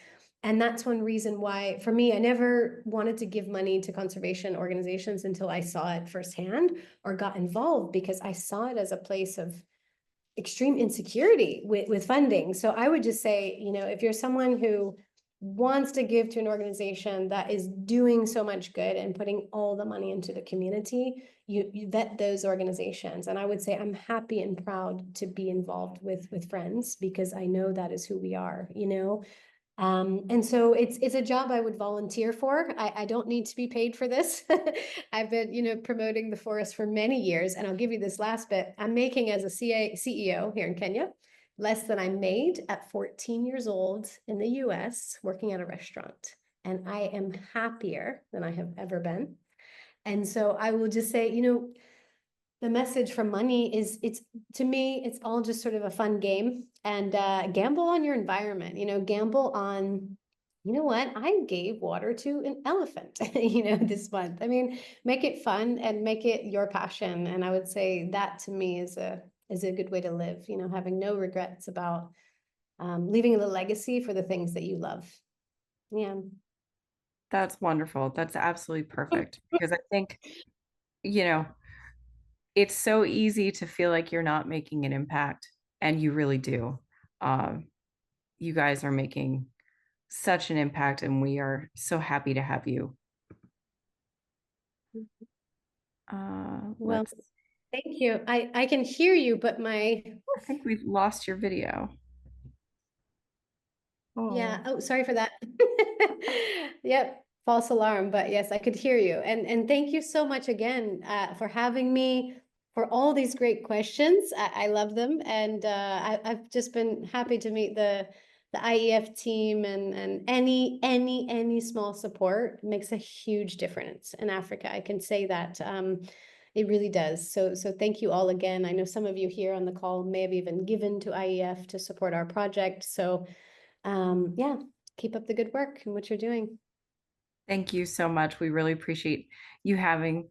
And that's one reason why, for me, I never wanted to give money to conservation organizations until I saw it firsthand or got involved, because I saw it as a place of extreme insecurity with funding. So I would just say, if you're someone who wants to give to an organization that is doing so much good and putting all the money into the community, you vet those organizations. And I would say I'm happy and proud to be involved with Friends, because I know that is who we are. And so it's a job I would volunteer for. I don't need to be paid for this. I've been, promoting the forest for many years, and I'll give you this last bit. I'm making, as a CEO here in Kenya, less than I made at 14 years old in the US working at a restaurant. And I am happier than I have ever been. And so I will just say, the message from money is, to me, it's all just sort of a fun game. And gamble on your environment, gamble on, what, I gave water to an elephant, this month. I mean, make it fun and make it your passion. And I would say that, to me, is a good way to live, having no regrets about leaving a legacy for the things that you love. Yeah. That's wonderful. That's absolutely perfect, because I think, you know, it's so easy to feel like you're not making an impact, and you really do. Um, you guys are making such an impact, and we are so happy to have you. Well, Let's, thank you. I can hear you, but I think we've lost your video. yeah. Oh, Oh, sorry for that. Yep. False alarm, but yes, I could hear you. And thank you so much again for having me, for all these great questions. I love them, and I've just been happy to meet the IEF team, and any small support makes a huge difference in Africa. I can say that. It really does. So thank you all again. I know some of you here on the call may have even given to IEF to support our project. So yeah, keep up the good work and what you're doing. thank you so much. We really appreciate you having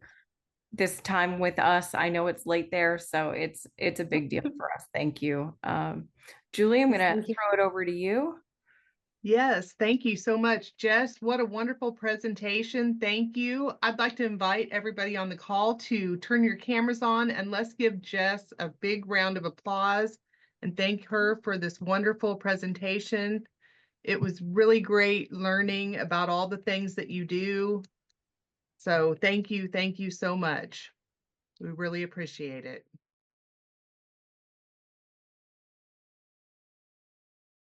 this time with us. I know it's late there, so it's a big deal for us. Thank you. Julie, I'm gonna Thank you. throw it over to you. Yes, thank you so much, Jess. What a wonderful presentation. Thank you. I'd like to invite everybody on the call to turn your cameras on, and let's give Jess a big round of applause and thank her for this wonderful presentation. It was really great learning about all the things that you do. So thank you so much. We really appreciate it.